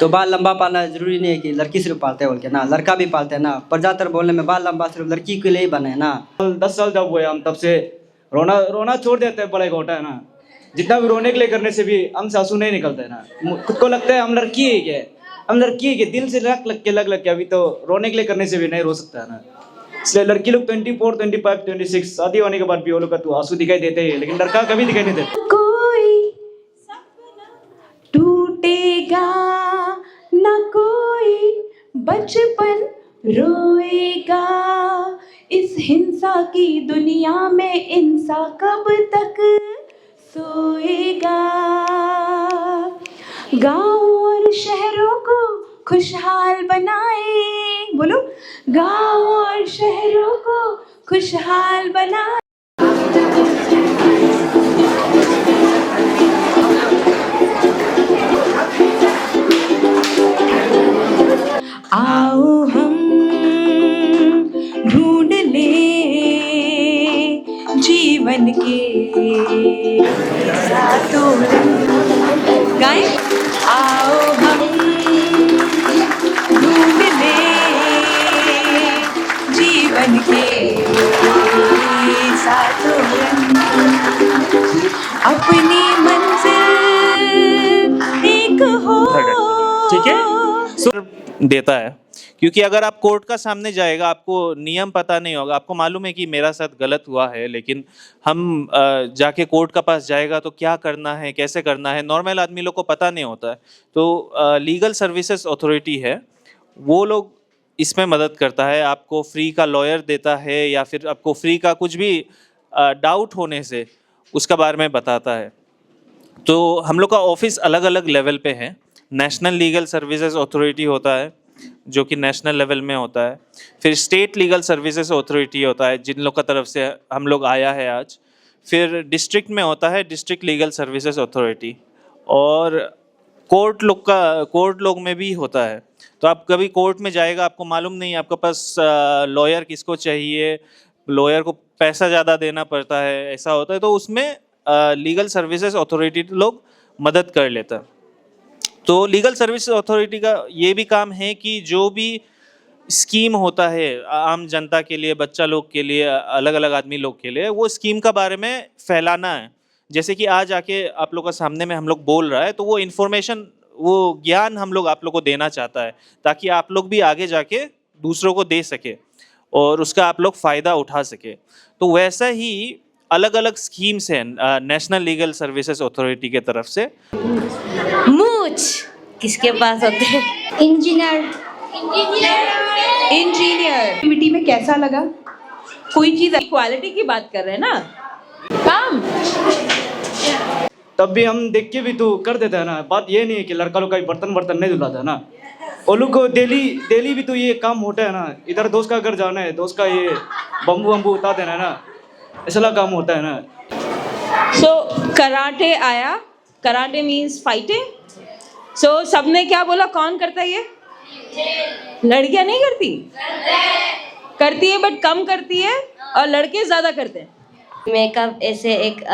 तो बाल लंबा पालना जरूरी नहीं है कि लड़की सिर्फ पालते हैं बोल के ना, लड़का भी पालते हैं ना। पर ज़्यादातर बोलने में बाल लंबा सिर्फ लड़की के लिए ही बने हैं ना। 10 साल जब हुए हम, तब से रोना रोना छोड़ देते हैं, बड़ा घोटा है ना। जितना भी रोने के लिए करने से भी हमसे आंसू नहीं निकलते है ना। खुद को लगता है हम लड़की है क्या, हम लड़की है क्या, दिल से लग के अभी तो रोने के लिए करने से भी नहीं रो सकता है ना। इसलिए लड़की लोग 24, 25, 26 शादी होने के बाद भी वो लोग का तो आंसू दिखाई देते हैं, लेकिन लड़का कभी दिखाई नहीं देता। कोई टूटेगा न कोई बचपन रोएगा, इस हिंसा की दुनिया में इंसान कब तक सोएगा। गाँव और शहरों को खुशहाल बनाए, बोलो, गाँव और शहरों को खुशहाल बनाए। आओ हम ढूंढ ले जीवन के सातों रंग। गाएं, आओ हम ढूंढ ले जीवन के सातों रंग, अपनी मंजिल एक हो। ठीक है, देता है, क्योंकि अगर आप कोर्ट का सामने जाएगा, आपको नियम पता नहीं होगा, आपको मालूम है कि मेरा साथ गलत हुआ है, लेकिन हम जाके कोर्ट का पास जाएगा तो क्या करना है, कैसे करना है, नॉर्मल आदमी लोग को पता नहीं होता है। तो लीगल सर्विसेज अथॉरिटी है, वो लोग इसमें मदद करता है, आपको फ्री का लॉयर देता है, या फिर आपको फ्री का कुछ भी डाउट होने से उसका बारे में बताता है। तो हम लोग का ऑफिस अलग अलग लेवल पे है। नेशनल लीगल सर्विसेज अथॉरिटी होता है जो कि नेशनल लेवल में होता है, फिर स्टेट लीगल सर्विसेज अथॉरिटी होता है जिन लोग का तरफ से हम लोग आया है आज, फिर डिस्ट्रिक्ट में होता है डिस्ट्रिक्ट लीगल सर्विसेज अथॉरिटी, और कोर्ट लोग में भी होता है। तो आप कभी कोर्ट में जाएगा, आपको मालूम नहीं आपके पास लॉयर किसको चाहिए, लॉयर को पैसा ज़्यादा देना पड़ता है, ऐसा होता है, तो उसमें लीगल सर्विसेज अथॉरिटी लोग मदद कर लेता है। तो लीगल सर्विस अथॉरिटी का ये भी काम है कि जो भी स्कीम होता है आम जनता के लिए, बच्चा लोग के लिए, अलग अलग आदमी लोग के लिए, वो स्कीम का बारे में फैलाना है। जैसे कि आज आके आप लोग का सामने में हम लोग बोल रहा है, तो वो इन्फॉर्मेशन, वो ज्ञान हम लोग आप लोग को देना चाहता है, ताकि आप लोग भी आगे जाके दूसरों को दे सके और उसका आप लोग फ़ायदा उठा सके। तो वैसा ही अलग अलग स्कीम्स हैं नेशनल लीगल सर्विसेज अथॉरिटी के तरफ से। मूछ किसके पास होते हैं? इंजीनियर। एक्टिविटी में कैसा लगा? कोई चीज इक्वालिटी की बात कर रहे हैं ना, काम तब भी हम देख के भी तो कर देते हैं ना। बात ये नहीं है कि लड़का लोग का बर्तन नहीं धुलाता है ना, वो लोग को डेली भी तो ये काम होता है ना। इधर दोस्त का घर जाना है, दोस्त का ये बम्बू उतार देना है ना, ऐसा काम होता है ना। सो कराटे आया, कराटे मीन्स फाइटिंग। सो सबने क्या बोला, कौन करता है ये? लड़कियां नहीं करती, करती है बट कम करती है, और लड़के ज्यादा करते हैं। मेकअप ऐसे एक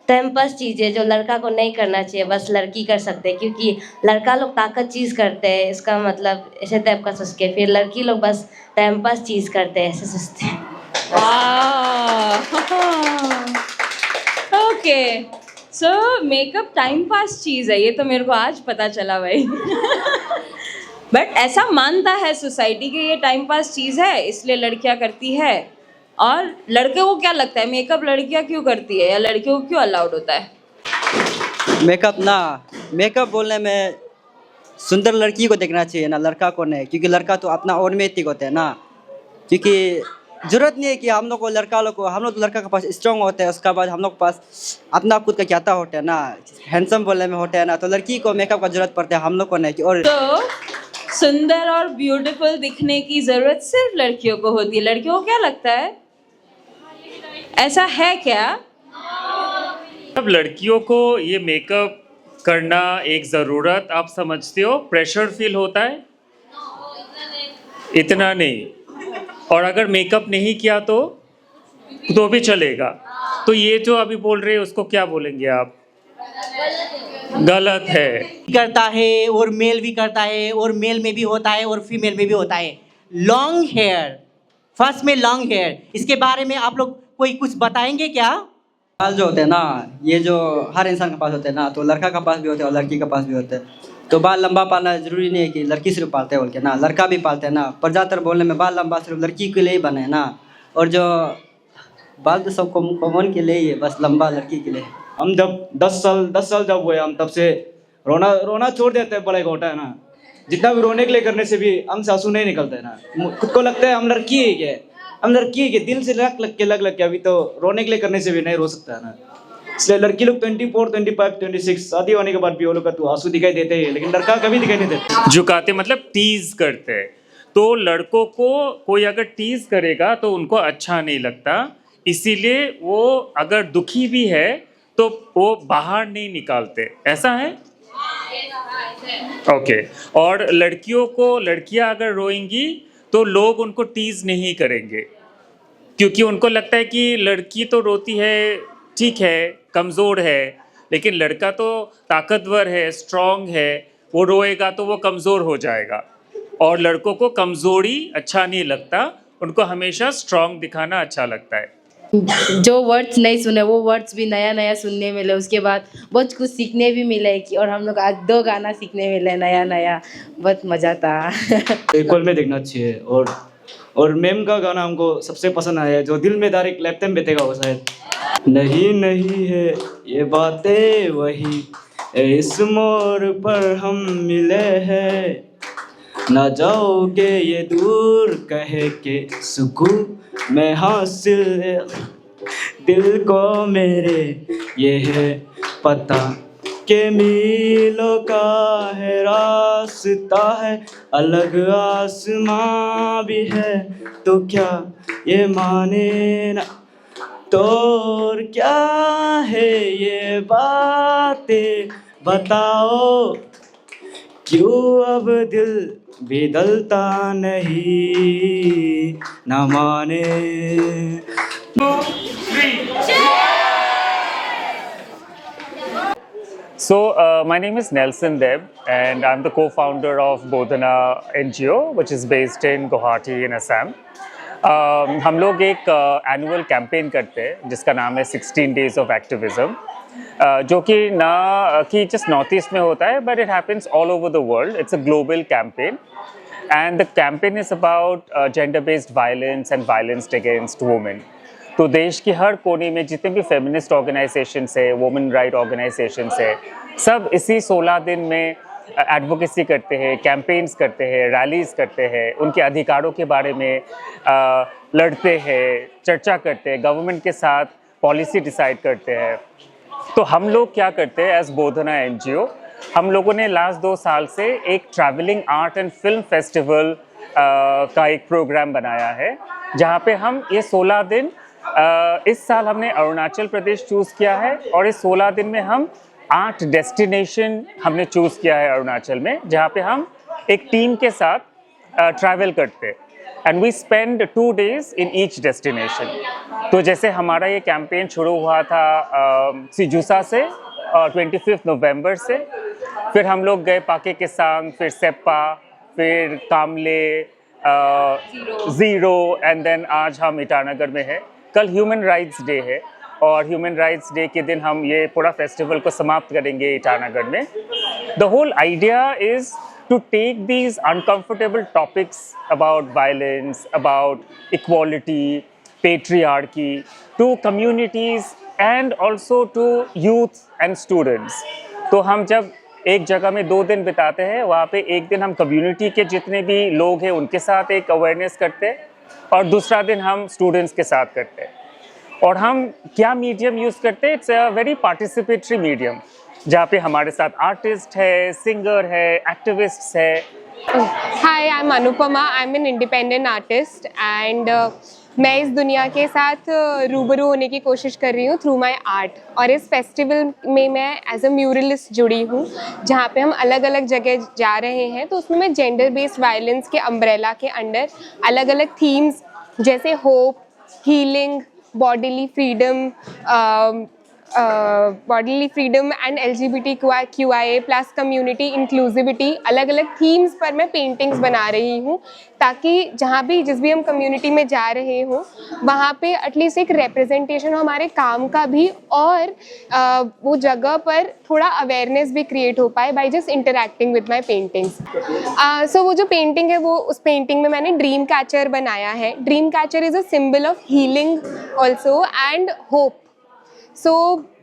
टाइम पास चीज़ है जो लड़का को नहीं करना चाहिए, बस लड़की कर सकते हैं, क्योंकि लड़का लोग ताकत चीज़ करते हैं, इसका मतलब ऐसे टाइप का सोच के, फिर लड़की लोग बस टाइम पास चीज़ करते हैं, ऐसे सोचते हैं। Okay, so makeup time pass चीज़ है, ये तो मेरे को आज पता चला भाई। बट ऐसा मानता है सोसाइटी कि ये टाइम पास चीज़ है, इसलिए लड़कियां करती है। और लड़के को क्या लगता है, मेकअप लड़कियां क्यों करती है, या लड़कियों को क्यों अलाउड होता है? मेकअप बोलने में सुंदर लड़की को देखना चाहिए ना, लड़का को नहीं, क्योंकि लड़का तो अपना ऑटोमेटिक होता है ना। क्योंकि जरूरत नहीं है कि हम लोग को हम लोग लड़का के पास स्ट्रॉन्ग होते हैं, उसके बाद हम लोग के पास अपना खुद का क्या होता है ना, हैंडसम बोलने में होता है ना। तो लड़की को मेकअप का जरूरत पड़ता है, हम लोग को नहीं कि। और तो सुंदर और ब्यूटीफुल दिखने की जरूरत सिर्फ लड़कियों को होती है। लड़कियों को क्या लगता है, ऐसा है क्या? अब लड़कियों को ये मेकअप करना एक ज़रूरत आप समझते हो, प्रेशर फील होता है? इतना नहीं। और अगर मेकअप नहीं किया तो भी चलेगा। तो ये जो अभी बोल रहे हैं उसको क्या बोलेंगे आप? गलत है। करता है और मेल भी करता है और मेल में भी होता है और फीमेल में भी होता है। लॉन्ग हेयर, फर्स्ट में लॉन्ग हेयर, इसके बारे में आप लोग कोई कुछ बताएंगे क्या? बाल जो होते हैं ना, ये जो हर इंसान के पास होते हैं ना, तो लड़का के पास भी होते हैं और लड़की के पास भी होते हैं। तो बाल लंबा पालना जरूरी नहीं है कि लड़की सिर्फ पालते हैं बोल के ना, लड़का भी पालते हैं ना। पर ज़्यादातर बोलने में बाल लंबा सिर्फ लड़की के लिए ही बने हैं ना, और जो बाल तो सबको कॉमन के लिए ही है, बस लंबा लड़की के लिए। हम जब 10 साल जब हुए, हम तब से रोना छोड़ देते हैं, बड़ा एक होता है ना। जितना भी रोने के लिए करने से भी हमसे आंसू नहीं निकलते हैं ना। खुद को लगता है हम लड़की है क्या, हम लड़की है क्या, दिल से लग के अभी तो रोने के लिए करने से भी नहीं रो सकता है ना। इसलिए लड़की लोग 24, 25, 26 शादी होने के बाद भी वो लोग का तो आंसू दिखाई देते हैं, लेकिन लड़का कभी दिखाई नहीं देता। झुकाते मतलब टीज करते हैं। तो लड़कों को कोई अगर टीज करेगा तो उनको अच्छा नहीं लगता, इसीलिए वो अगर दुखी भी है तो वो बाहर नहीं निकालते। ऐसा है? ओके। और लड़कियों को, लड़कियां अगर रोएंगी तो लोग उनको टीज नहीं करेंगे, क्योंकि उनको लगता है कि लड़की तो रोती है, ठीक है, कमज़ोर है, लेकिन लड़का तो ताकतवर है, स्ट्रांग है, वो रोएगा तो वो कमज़ोर हो जाएगा। और लड़कों को कमज़ोरी अच्छा नहीं लगता, उनको हमेशा स्ट्रांग दिखाना अच्छा लगता है। जो वर्ड्स नहीं सुने वो वर्ड्स भी नया नया सुनने मिले, उसके बाद बहुत कुछ सीखने भी मिले कि, और हम लोग आज 2 गाना सीखने मिले नया नया, बहुत मज़ा था। इक्वल में देखना चाहिए। और मैम का गाना हमको सबसे पसंद आया है, जो दिल में डायरेक्ट लेफ्ट में बैठेगा वो शायद। नहीं है ये बातें वही, इस मोड़ पर हम मिले हैं, ना जाओगे ये दूर कहे के सुकून मैं हासिल है, दिल को मेरे ये है पता के मीलों का है रास्ता है, अलग आसमां भी है, तो क्या ये माने ना, तो और क्या है ये बातें बताओ, क्यों अब दिल बदलता नहीं ना माने। So, my name is Nelson Deb, and I'm the co-founder of Bodhana NGO, which is based in Guwahati in Assam. हम लोग एक एनुअल कैंपेन करते हैं जिसका नाम है 16 Days of Activism, जो कि ना कि जस्ट नॉर्थ ईस्ट में होता है, but it happens all over the world. It's a global campaign, and the campaign is about gender based violence and violence against women. तो देश के हर कोने में जितने भी फेमिनिस्ट ऑर्गेनाइजेशंस है, वुमेन राइट ऑर्गेनाइजेशंस है, सब इसी 16 दिन में एडवोकेसी करते हैं, कैंपेन्स करते हैं, रैलीज़ करते हैं, उनके अधिकारों के बारे में लड़ते हैं, चर्चा करते हैं, गवर्नमेंट के साथ पॉलिसी डिसाइड करते हैं। तो हम लोग क्या करते हैं एज बोधना एनजीओ, हम लोगों ने लास्ट 2 साल से एक travelling art and film festival का एक प्रोग्राम बनाया है, जहाँ पे हम ये 16 दिन, इस साल हमने अरुणाचल प्रदेश चूज़ किया है, और इस 16 दिन में हम 8 डेस्टिनेशन हमने चूज़ किया है अरुणाचल में, जहाँ पे हम एक टीम के साथ ट्रैवल करते हैं, and we spend 2 days in each destination. तो जैसे हमारा ये कैंपेन शुरू हुआ था सिजूसा से 25 नवंबर से, फिर हम लोग गए पाके केसांग, फिर सेप्पा, फिर कामले, ज़ीरो, एंड देन आज हम ईटानगर में है। कल ह्यूमन राइट्स डे है, और ह्यूमन राइट्स डे के दिन हम ये पूरा फेस्टिवल को समाप्त करेंगे ईटानगर में। The whole idea is to take these uncomfortable topics about violence, about equality, patriarchy, to communities and also to youth and students. तो हम जब एक जगह में 2 दिन बिताते हैं, वहाँ पे एक दिन हम कम्युनिटी के जितने भी लोग हैं उनके साथ एक अवेयरनेस करते हैं, और दूसरा दिन हम स्टूडेंट्स के साथ करते हैं। और हम क्या मीडियम यूज़ करते हैं, it's a very participatory medium, जहाँ पे हमारे साथ आर्टिस्ट है, सिंगर है, एक्टिविस्ट्स है। Hi, I am Anupama, I am an independent artist, and मैं इस दुनिया के साथ रूबरू होने की कोशिश कर रही हूँ थ्रू माय आर्ट। और इस फेस्टिवल में मैं एज अ म्यूरलिस्ट जुड़ी हूँ, जहाँ पे हम अलग अलग जगह जा रहे हैं। तो उसमें मैं जेंडर बेस्ड वायलेंस के अम्ब्रेला के अंडर अलग अलग थीम्स जैसे hope, healing, bodily freedom, bodily freedom and LGBTQIA plus community inclusivity, अलग अलग थीम्स पर मैं पेंटिंग्स बना रही हूँ, ताकि जहाँ भी जिस भी हम कम्युनिटी में जा रहे हों वहाँ पे एटलीस्ट एक रिप्रेजेंटेशन हो हमारे काम का भी, और वो जगह पर थोड़ा अवेयरनेस भी क्रिएट हो पाए by just interacting with my paintings. So वो जो पेंटिंग है वो उस पेंटिंग में मैंने ड्रीम कैचर बनाया है। Dream catcher is a symbol of healing also and hope. So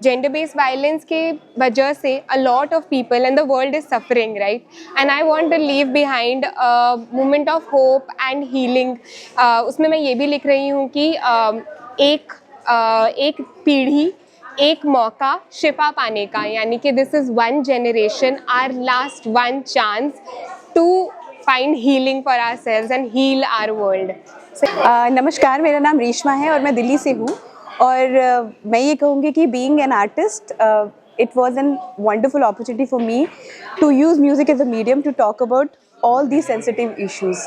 gender based violence के वजह से a lot of people and the world is suffering, right? And I want to leave behind a moment of hope and healing. उसमें मैं ये भी लिख रही हूँ कि एक पीढ़ी, एक मौका शिफा पाने का, यानी कि this is one generation, our last one chance to find healing for ourselves and heal our world. नमस्कार, मेरा नाम रेशमा है और मैं दिल्ली से हूँ। और मैं ये कहूँगी कि being an artist, it was an wonderful opportunity for me to use music as a medium to talk about all the sensitive issues.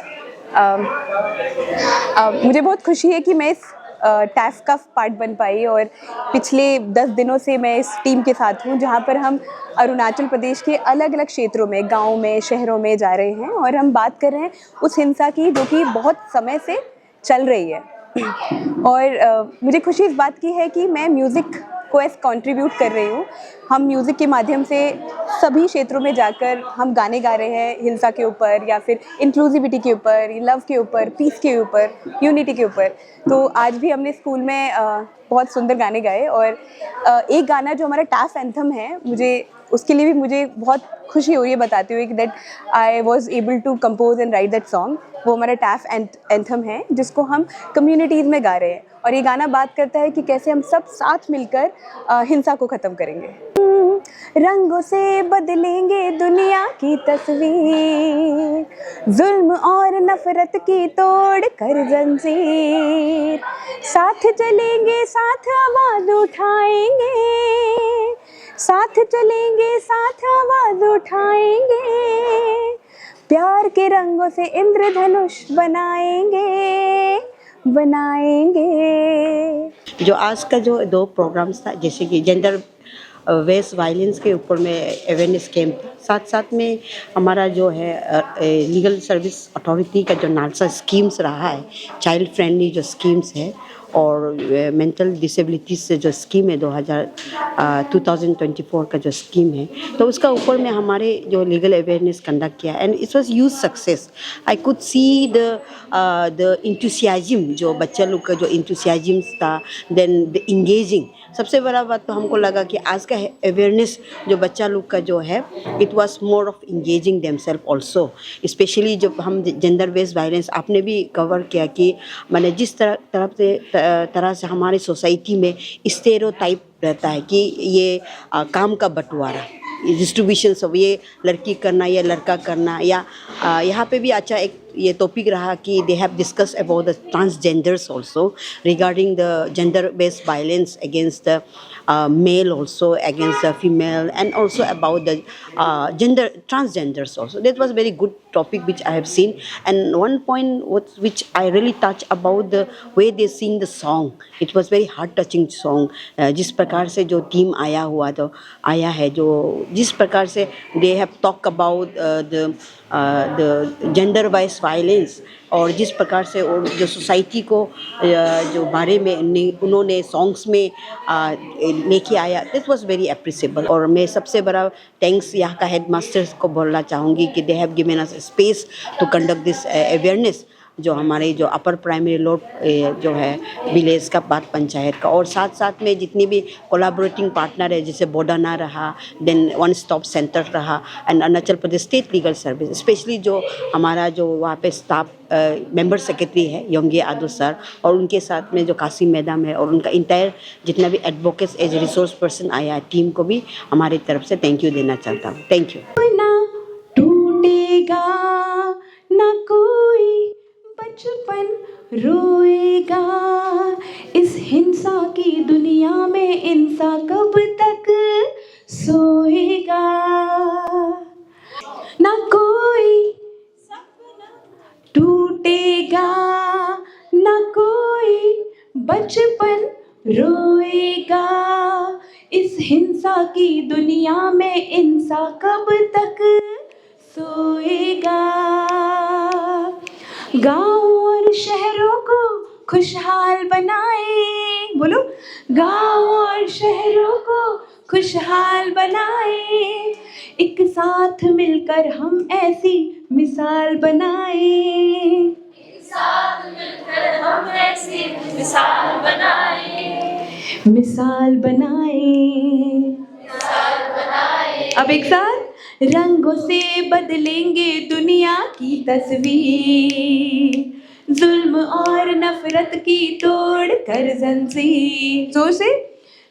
मुझे बहुत खुशी है कि मैं इस टैफ का पार्ट बन पाई, और पिछले 10 दिनों से मैं इस टीम के साथ हूँ, जहाँ पर हम अरुणाचल प्रदेश के अलग अलग क्षेत्रों में, गाँव में, शहरों में जा रहे हैं, और हम बात कर रहे हैं उस हिंसा की जो कि बहुत समय से चल रही है। और मुझे खुशी इस बात की है कि मैं म्यूज़िक को ऐसे कंट्रीब्यूट कर रही हूँ। हम म्यूज़िक के माध्यम से सभी क्षेत्रों में जाकर हम गाने गा रहे हैं हिंसा के ऊपर, या फिर इंक्लूसिविटी के ऊपर, लव के ऊपर, पीस के ऊपर, यूनिटी के ऊपर। तो आज भी हमने स्कूल में बहुत सुंदर गाने गाए, और एक गाना जो हमारा टैफ एंथम है, मुझे उसके लिए भी मुझे बहुत खुशी हो रही है बताते हुए कि that I was able to compose and write that song. वो हमारा टैफ एंथम है जिसको हम कम्युनिटीज़ में गा रहे हैं, और ये गाना बात करता है कि कैसे हम सब साथ मिलकर हिंसा को ख़त्म करेंगे। रंगों से बदलेंगे दुनिया की तस्वीर, जुल्म और नफरत की तोड़ कर जंजीर, साथ चलेंगे साथ आवाज़ उठाएंगे, साथ चलेंगे साथ आवाज़ उठाएंगे, प्यार के रंगों से इंद्रधनुष बनाएंगे बनाएंगे। जो आज का जो 2 प्रोग्राम्स था, जैसे कि जेंडर बेस्ड वायलेंस के ऊपर में अवेयरनेस कैंप, साथ साथ में हमारा जो है लीगल सर्विस अथॉरिटी का जो नालसा स्कीम्स रहा है, चाइल्ड फ्रेंडली जो स्कीम्स है, और मेंटल डिसेबिलिटीज़ से जो स्कीम है 2024 का जो स्कीम है, तो उसका ऊपर में हमारे जो लीगल अवेयरनेस कंडक्ट किया, and it was huge success. I could see the enthusiasm, जो बच्चा लोग का जो इंथुसियाज्म था, देन द इंगेजिंग। सबसे बड़ा बात तो हमको लगा कि आज का अवेयरनेस जो बच्चा लोग का जो है, it was more of engaging themselves also, specially जब हम जेंडर बेस्ड वायलेंस आपने भी कवर किया कि मैंने जिस तरह से हमारी सोसाइटी में स्टेरियोटाइप रहता है कि ये काम का बंटवारा, डिस्ट्रीब्यूशन सब, ये लड़की करना या लड़का करना, या यहाँ पे भी अच्छा एक ये टॉपिक रहा कि they have discuss about the transgenders also, regarding the gender based violence against the male also, against the female, and also about the transgenders also. That was very good topic which I have seen, and one point which I really touched about the way they sing the song. It was very heart touching song. जिस प्रकार से जो team आया है, जो जिस प्रकार से they have talked about the gender based violence, और जिस प्रकार से जो सोसाइटी को जो बारे में उन्होंने सॉन्ग्स में लेके आया, दिस वाज वेरी अप्रिशिएबल। और मैं सबसे बड़ा थैंक्स यहाँ का हेड मास्टर्स को बोलना चाहूँगी कि they have given us space to conduct this awareness, जो हमारे जो अपर प्राइमरी लोड जो है विलेज का बात पंचायत का, और साथ साथ में जितनी भी कोलैबोरेटिंग पार्टनर है, जैसे बोडाना रहा, देन वन स्टॉप सेंटर रहा, and Arunachal Pradesh state legal service, specially जो हमारा जो वहाँ पे स्टाफ मेंबर सेक्रेटरी है योंगे आदो सर, और उनके साथ में जो कासिम मैडम है, और उनका इंटायर जितना भी एडवोकेट्स एज रिसोर्स पर्सन आया है, टीम को भी हमारी तरफ से थैंक यू देना चाहता हूँ। Thank you. ना टूटेगा ना कोई बचपन रोएगा, इस हिंसा की दुनिया में इंसान कब तक सोएगा, ना कोई टूटेगा ना कोई बचपन रोएगा, इस हिंसा की दुनिया में इंसान कब तक सोएगा। गाँव और शहरों को खुशहाल बनाए, बोलो, गाँव और शहरों को खुशहाल बनाए, एक साथ मिलकर हम ऐसी मिसाल बनाए, एक साथ मिलकर हम ऐसी मिसाल बनाए, मिसाल बनाए, मिसाल बनाए। अब एक साथ, रंगों से बदलेंगे दुनिया की तस्वीर, जुल्म और नफरत की तोड़ कर जंजीर। जोर से,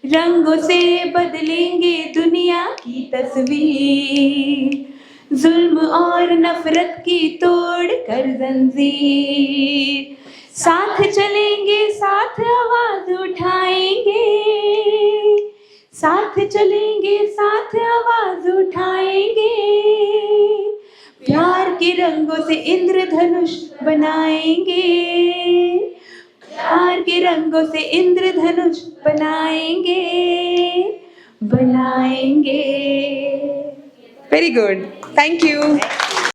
रंगों से बदलेंगे दुनिया की तस्वीर, जुल्म और नफरत की तोड़ कर जंजीर, साथ चलेंगे साथ आवाज उठाएंगे, साथ चलेंगे साथ आवाज उठाएंगे, प्यार के रंगों से इंद्रधनुष बनाएंगे, प्यार के रंगों से इंद्रधनुष बनाएंगे, बनाएंगे। Very good, thank you.